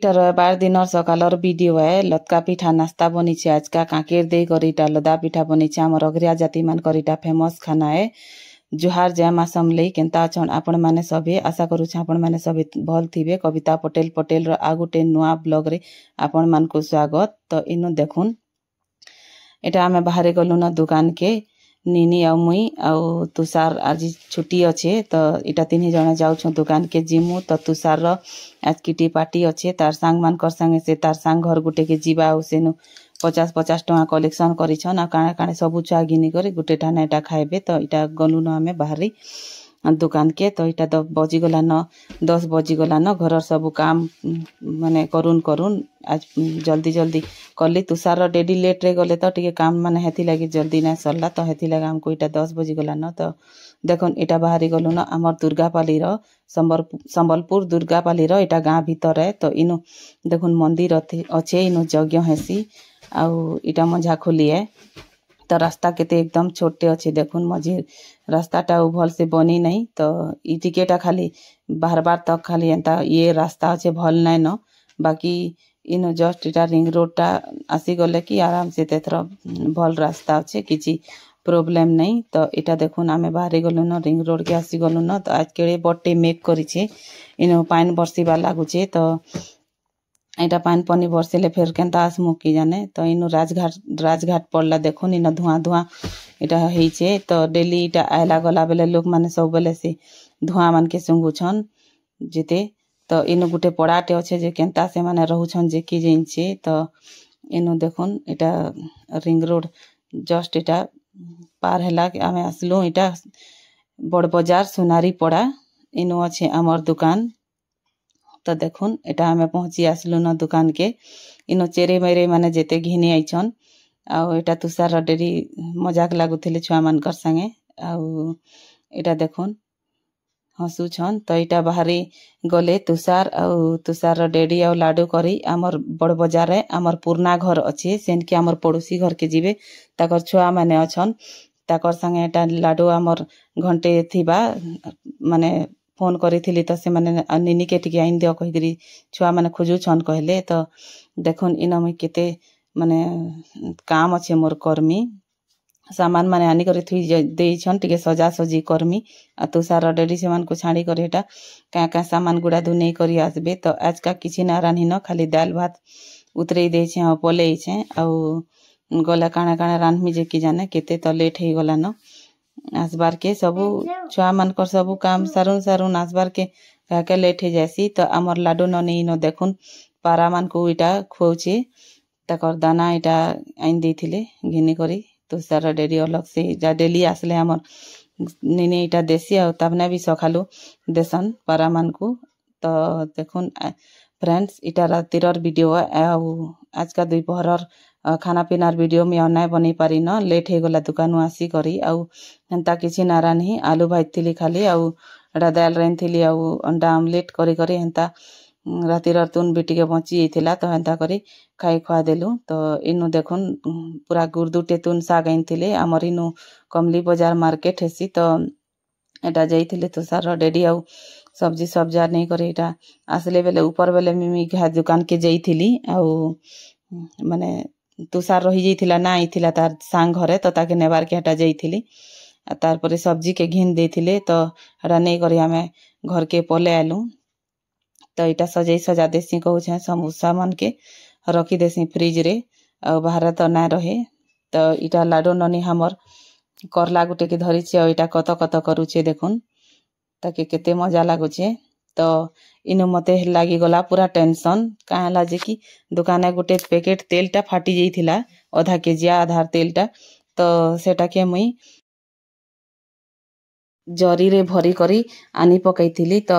इटा रविवार दिन सकालर वीडियो है। लतका पिठा नास्ता बनी आज का कांकेर दे कर इटा लदा पिठा बनी आमर अग्रिया जाति मानकर इटा फेमस खाना है। जुहार जय माँ समलई केनता अछन आपण माने सभे आशा करूछ आपण माने सभे भल थिबे। कविता पटेल रो आ गुटे नुआ ब्लॉग रे आपण मान को स्वागत। तो इनु देखुन एटा आमे बाहरे गलु न दुकान के निनी आ मुई आ तुषार आज छुट्टी अच्छे तो इटा तीन जने जाऊँ दुकान के जिमु। तो तुषार आज किटी पार्टी अच्छे तार सांग मान कर संगे से तार सांग घर गुटे के जीवा सेनु 50-50 टका कलेक्शन करिछन आ काणे काणे सब छुआ घिनी करे गुटे ठाने एटा खाइबे। तो इटा गलु न आमे बाहरी दुकान के। तो इटा 10 बजी गला न घर सब काम माने करुन आज जल्दी कली। तुषार डेडी लेट रे गले तो टिके काम माने हेथि लगी जल्दी ना सरला तो हेथि लगा हमको इटा 10 बजी गला न। तो देखुन इटा बाहरी गलु न आमर दुर्गापाली रो संबलपुर दुर्गापाली रो इटा गाँ भीतर है। तो इनु देखुन मंदिर अच्छे इनु यज्ञ हेसी आउ इटा मझा खोली है। तो रास्ता केते एकदम छोटे अच्छे देखुन मझी रास्ता टा भल से बनी नहीं। तो ई टिकेटा खाली बार तक खाली एंता ये रास्ता अच्छे भल नाय न बाकी इनो जस्ट इटा रिंग रोड टा आसी गले कि आराम से तेथर भल रास्ता अच्छे किछि प्रॉब्लम नहीं। तो इटा देखुन आमे बाहरी गलु न रिंग रोड के आसी गलु न। तो आज केड़े बट्टे मेक करिछे इनो पानी बरसीबा लागुछे। तो एटा पानी पानी बरसेले फिर केनता आसमु की जाने। तो इनु राजघाट पड़ला देखुन इन धुआं इटा हेइछे। तो डेली इटा आयला गला बेले लोक माने सब बेले से धुआं मान के सुंगुछन जेते। तो इनु गुटे पड़ाटे अच्छे जे केनता से माने रहुछन जे की जिनछे। तो इनु देखुन इटा रिंग रोड जस्ट इटा पार हैला कि आमे आसलु इटा बड़ बाजार सोनारी पड़ा इनु अच्छे आमर दुकान। तो देखुन एटा आमे पहुंची आसलु न दुकान के इनो चेरे मेरे माने जेते घिनी आइछन आउ एटा तुषार डेरी मजाक लागुथिले छुआ मानकर संगे आउ एटा देखुन हसुछन। तो इटा बाहरी गले तुषार आउ तुषार डेडी आउ लाडू करी आमर बड़ बाजार है आमर पुरना घर अच्छे सेन के आमर पड़ोसी घर के जीवे ताकर छुआ माने अछन ताकर संगे एटा लाडू आमर घंटे थिबा माने फोन करी तो से माने निनी के टिके आइन दियो कहिकरी छुआ माने खोजुछन कहले। तो देखुन इन मुई केते माने काम अच्छे मोर कर्मी सामान माने आनी करे थुई देइछन टिके सजा सजी कर्मी आ तुषार डेडी से मान को छाड़ी करे एटा का सामान गुड़ा दु नहीं करी आसबे। तो आज का किछि ना रानी न खाली दाल भात उतरे देछे आ पले छे आउ गला काना काना रानमी जे की जाने केते तो लेट हे गला न आसबार के सबू छुआ मानकर सबू काम सारुन आसबार के लेट हे जासी। तो आमर लाडू ननी नो देखुन पारा मान को इटा खुआउछे ताकर दाना इटा आइन देथिले घिनी करी तुषार डेडी अलग से जा डेली आसले आमर निनी इटा देसी आ तबना भी सखालु देसन पारा मान को। तो देखुन फ्रेंड्स इटा रातिर वीडियो आउ आज का दोपहर खाना पीनार वीडियो में नाय बनी पारी न लेट हे गला दुकान आसी करी आउ हेंता किछि ना रानी आलू भाजथिली खाली आउ एटा दाल रांधथिली आउ अंडा आमलेट करी करी हेंता रातिर तुन भी टिके बची जाइथिला। तो हेंता करी खाई खुआ देलु। तो इनु देखुन पूरा गुरदुटे तुन साग आइनथिले आमर इनु कमली बाजार मार्केट हेसी। तो एटा जाइथिले तुषार डेडी आउ सब्जी सब्जा नहीं करे एटा आसले बेले ऊपर बेले मिमी घा दुकान के जाइथिली आउ माने तुषार रही जाइथिला ना आइथिला तार सांग घरे तो ताके नेबार के हटा जाइथिली आ तार परे सब्जी के घिन देथिले। तो हटा नहीं करी आमे घर के पले आलु। तो इटा सजाई सजा देसी कहू छे समोसा मन के रखी देसी फ्रिज रे आ बाहर तो ना रहे। तो इटा लाडो ननी हमर करला गुटे के धरी छे इटा कत कत करूछे देखुन ताके केते मजा लागुछे। तो इनु मते लागी गला पूरा टेंशन काहेला जे कि दुकाने गुटे पैकेट तेल टा फाटी जाइथिला आधा केजिया आधार तेल टा। तो सेटा के मुई जरी रे भरी करी आनी पकईथिली। तो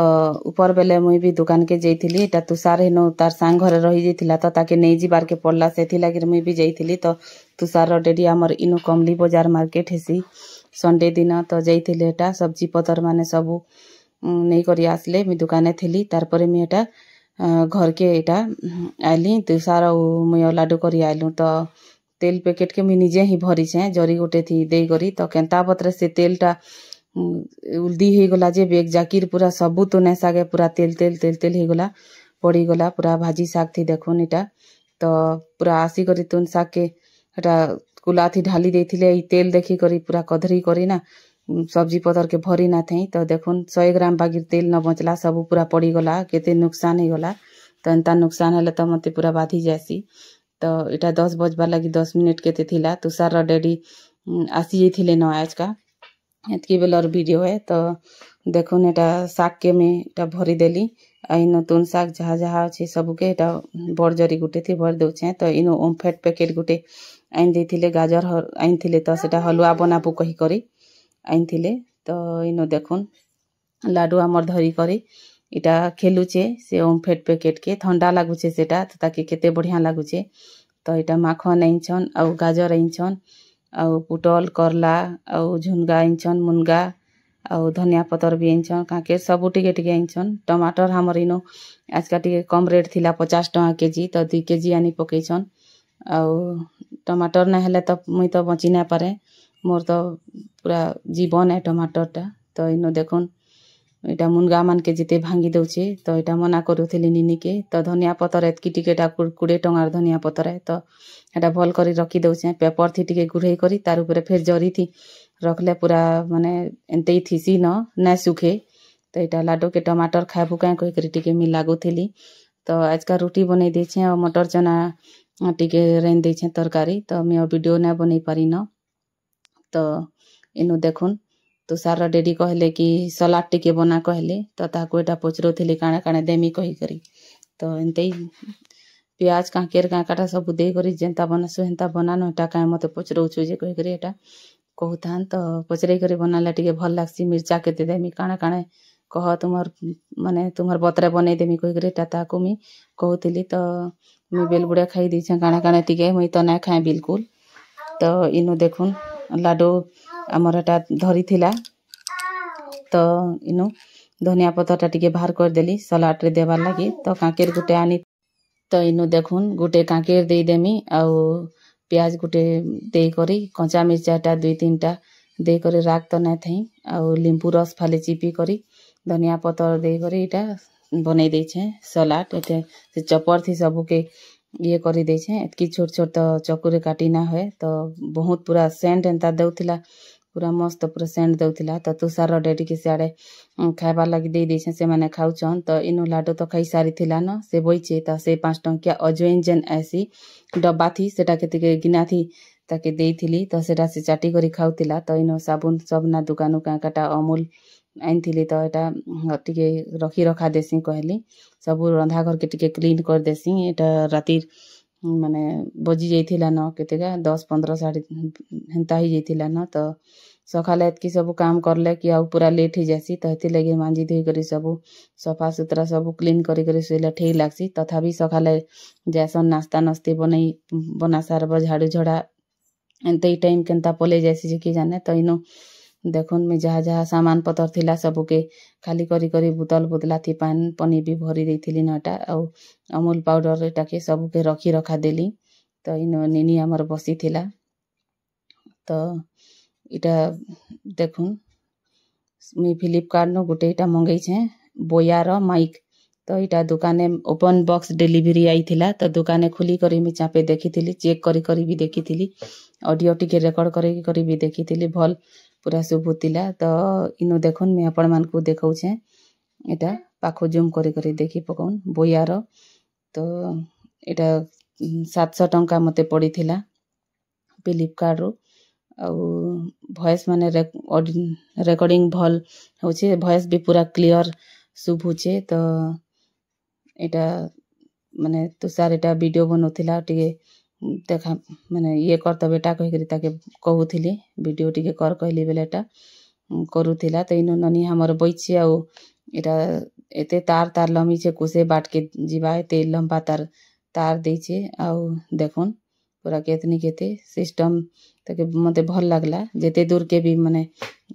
ऊपर बेले मुई भी दुकान के जाइथिली एटा तुषार हेनो तार सांग घरे रही जाइथिला तो ताके नहीं जिबार के पड़ला सेथि लागी मुई भी जाइथिली। तो तुषार डेडी हमर इनु कमली बाजार मार्केट हेसी संडे दिन तो जाइथिली एटा सब्जी पतर माने सबू नहीं करी आसले मी दुकाने थिली तार परे मी एटा घर के एटा आइली तुषार मुई लाडू करी आइलु। तो तेल पैकेट के मी निजे ही भरी छे जरी गोटे थी देई करी। तो केनता पत्रे से तेल टा उल्दी हे गला जे बेग जाकिर पूरा सबू तो ने सागे पूरा तेल तेल तेल तेल हे गला पड़ीगला पूरा भाजी शाग थी देखुन इटा तो पूरा आसिक तुन शाग के हटा कुला थी ढाली देथिले तेल देखी करी पूरा कधरी करी ना सब्जी पतर के भरी ना थी तो देखुन 100 ग्राम बागिर तेल न बचला सब पूरा पड़ीगला केते नुकसान हो गला तो एंता नुकसान हेले तो मते पूरा बाधी जासी तो इटा 10 बजबार लगी 10 मिनिट केते थिला तुषार डैडी आसी जाइथिले न आज का एतकी बेलर वीडियो है तो देखुन एटा शाग के में एटा भरी देली इन तुन शाग जहाँ जहाँ अच्छे सबके एटा बड़ जरी गुटे थी भर दउछे तो इनो ओमफेड पैकेट गुटे आइन देथिले गाजर आइन थिले तो सेटा हलुआ बनाबू कही करी आइन थिले तो इनो देखुन लाडू आमर धरी करी इटा खेलुचे से ओमफेड पैकेट के ठंडा लागुचे सेटा तो ताकि केते बढ़िया लागुचे तो इटा माखन आइछन आउ गाजर आइछन आउ पुटल करला आउ झुनगा आइछन मुनगा आउ धनिया पतर भी आइछन काके सब टिके टिके आइछन टमाटर हमर इनो आज का टिके कम रेट थिला 50 टका केजी तो 2 केजी आनी पकेछन आउ टमाटर ना हेले तो मुई तो बची ना पारे मोर तो पूरा जीवन है टमाटर टा तो इनो देखुन इटा मुनगा मान के जिते भांगी दउचे तो इटा मना करूथिले निनी के तो धनिया पतर एतकी टिकेटा 20 टंगार धनिया पतर है तो एटा भल करी रखी दउचे पेपर थी टिके गुड़ई करी तार ऊपर फिर जरी थी रखले पूरा माने एंते ही थीसी न सुखे तो इटा लाडो के टमाटर खाबू काए कहि करी टिके मी लागुथिली तो आज का रोटी बनै देछे और मटर चना टिके रेन देछे तरकारी तो मैं वीडियो ना बनै पारी न तो इनु देखुन तुषार डैडी कहले कि सलाद टिके बना कहले तो ताको एटा पचरोथिले काणे काणे देमी कही करी तो एंते ही प्याज कांकेर कांकाटा सब दे करी जेंता बनासु हेंता बनानो एटा काए मते पचरौछु जे कही करी एटा कहूथान तो पचरई करी बनाले टिके भल लागसी मिर्चा केते देमी काणे काणे कह तुमर माने तुमर बतरे बनै देमी कही करी एटा ताको मी कहूतिली तो मी बेलबुड़े खाई दी छे काणे काणे टिके मुई तो ना खाए बिल्कुल तो इनु देखुन लाडो आमर एटा धरी थिला तो इनु धनिया पत्ता टिके बाहर कर देली सलाड रे देबार लागी तो कांकेर गुटे आनी तो इनु देखुन गुटे कांकेर दे देमी आउ प्याज गुटे दे करी कंचा मिर्चाटा 2-3टा दे करी राग तो ना थई आउ लींबू रस फाले चिपी करी धनिया पत्ता दे करी इटा बनै दे छे सलाड एटे से चपर थी सबू के ये करी दे छे एतकी छोट छोट तो चकुरे काटी ना है तो बहुत पूरा सेंट एंता दउथिला पूरा मस्त पूरा सेंट दउथिला तो तुषार डैडी के सियाड़े खाइबार लगी दे देछे से माने खाउछन तो इनु लाडो तो खाई सारी थिला न से बइचे तो से 5 टंकिया अजवाइन जेन ऐसी डब्बा थी सेटा के गिना थी ताके देइथिली तो सेटा से चाटी करी खाउथिला तो इनो साबुन सब ना दुकानु काटा अमूल आइन थिली तो एटा टिके रखी रखा देसी कहली सब रंधा घर के टिके क्लीन कर देसी एटा राती माने बजी जाइथिला न केतेगा 10-15 साढ़े हेंता ही जाइथिला न तो सकाले एतकी सब काम करले कि आउ पूरा लेट ही जासी तो हेती लगे मांजी धोई करी सब सफा सुतरा सब क्लीन करी करी सोइला ठीक लागसी तथापि सकाले जैसन नाश्ता नस्ती बना सारब झाड़ू झड़ा एंते ही टाइम केनता पले जासी जे कि जाने तो इनो देखुन में जहाँ जहाँ सामान पतर थिला सबू के खाली करी करी बोतल बोतला थी पानी भी भरी देथिली नटा आउ अमूल पाउडर एटा के सबू के रखी रखा देली तो इनो निनी हमर बसी थिला तो इटा देखुन मी फ्लिपकार्ट नो गुटे इटा मंगई छे बोयार माइक तो इटा दुकाने ओपन बॉक्स डिलीवरी आई थिला तो दुकाने खुली करी मी चापे देखी थिली चेक करी करी भी देखी थिली ऑडियो टिके रेकॉर्ड करी भी देखी थिली भल पूरा शुभुतिला तो इनो देखुन मैं आपण मान को देखौ छे एटा पाखो जूम करी करी देखी पकोन बोयार तो एटा 700 टंका मते पड़ी थिला फ्लिपकार्ट रो वॉइस माने रेकॉर्डिंग भल होचे वॉइस भी पूरा क्लियर शुभुचे तो एटा माने तुषार एटा वीडियो बनोथिला टिके देखा माने ये कर तो बेटा कहि करी ताके कहूथिली वीडियो टिके कर कहली बेले एटा करूथिला तो इनो ननी हमर बइछि आ एटा एते तार लमी छे कुसे बाट के जीवा एते लंबा तार देछे आ देखुन पूरा केतनी केते सिस्टम ताके मते भल लागला जेते दूर के भी माने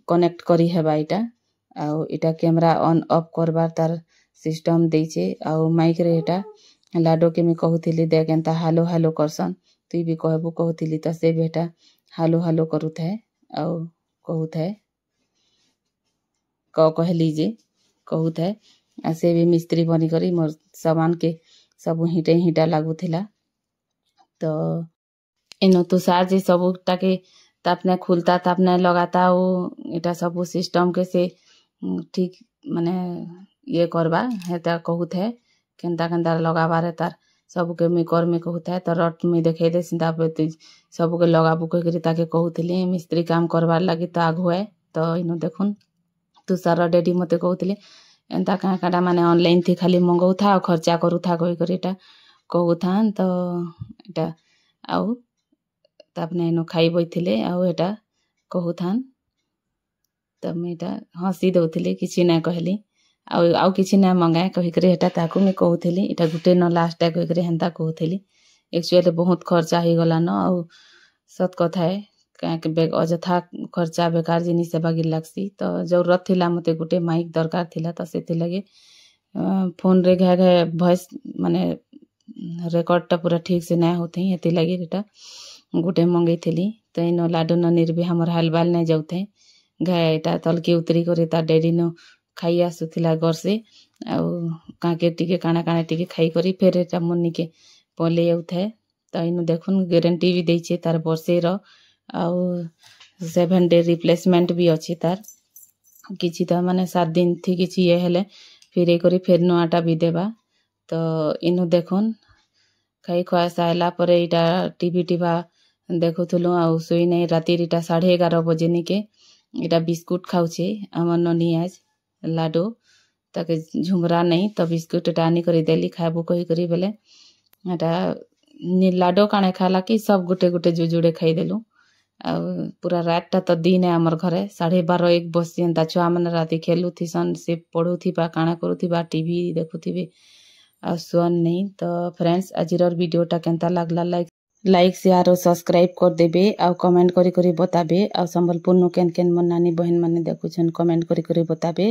कनेक्ट करी हेबा एटा आ एटा कैमरा ऑन ऑफ करबार तार सिस्टम देछे आ माइक रे एटा लाडो के मैं कहूथिली देख एंता हालो हालो करसन तुई भी कहबू कहूथिली तो से बेटा हालो हालो करूथ है आ कहूथ है कहली जे कहूथ है से भी मिस्त्री बनी करी मोर सामान के सब हिटा लागुथिला। तो इनो तुषार जी सबूटा के तापने खुलता तापने लगाता वो इटा सब सिस्टम के से ठीक माने ये करवा हेता कहूत है केनता केनता लगाबार तार सबके मुई करमी कहूत है। तो रट मुई देखे दे सिंता पे सबके लगाबू कही ताके कहूली मिस्त्री काम करवार लगी तो आगु है। तो इनो देखुन तुषार डैडी मते कहूले एंता क्या काटा माने ऑनलाइन थी खाली मंगाऊ था और खर्चा करू था कही कर इटा कहू था। तो इटा आउ तापने इनो खाई बइथिले आउ एटा कहू था। तो मुझे हसी दौली किसी ना कहली आउ किसी ना मंगाए कहीकि हेटा ताकू मुझे कहूली इटा गुटे न लास्ट कहीकि हेन्ता कहूली। एक्चुअली बहुत खर्चा हो गला न आउ सत कथा है कहीं अजथा खर्चा बेकार जिनिस बागी लगसी। तो जरूरत थिला मते गुटे माइक दरकार थिला तो से लगे फोन रे घे घे वॉइस माने रेकर्डटा पूरा ठीक से ना होते ये लगे एटा गुटे मंगई थी। तो इन लाडू ननीर भी हमार हाल बाल नहीं जाऊे घाटा तलके उतरी कर तार डैडी न खाई आसुला घर से आके टिके काଣା काଣା टिके खाई करी फिर एटा मुन्नी के पले आउथे। तो इन देखुन गारंटी भी देछे तार वर्षे रो आउ 7 डे रिप्लेसमेंट भी अच्छी तार किसी तो माने 7 दिन थी किसी ये हेले फिर ये करी फिर नुआटा भी देवा। तो इनु देखुन खाई खुआ साइला पर इटा टीवी टीवा देखुलु आउ सोई नहीं राति इटा 11:30 बजे निके इटा बिस्कुट खाऊे आमर ननी आज लाडो ताके झुमरा नहीं तो बिस्कुट एटा आनी करी देली खाबू कही करी बेले एटा लाडो काणे खाला कि सब गुटे गुटे जुजुड़े खाईदेलु। पूरा रातटा तो दिन है आमर घरे 12:30-1 बजे एंता छुआ मैंने राति खेलु थीसन से पढ़ू थी काଣା करू थी टीवी देखु थी आ सुन नहीं। तो फ्रेंड्स आज वीडियोटा केनता लागला लाइक शेयर और सब्सक्राइब कर देबे आ कमेंट करी करी बताबे आ संबलपुर नु केन केन मन नानी बहन माने देखुछन कमेंट करी करी बताबे।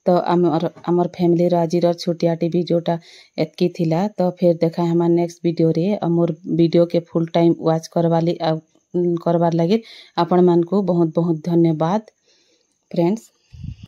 तो आमर फैमिली रो आज छोटिया टीवी जोटा एतकी थिला। तो फिर देखा हमार नेक्स्ट वीडियो रे मोर वीडियो के फुल टाइम वॉच करवार लगे आपण मान को बहुत बहुत धन्यवाद फ्रेंड्स।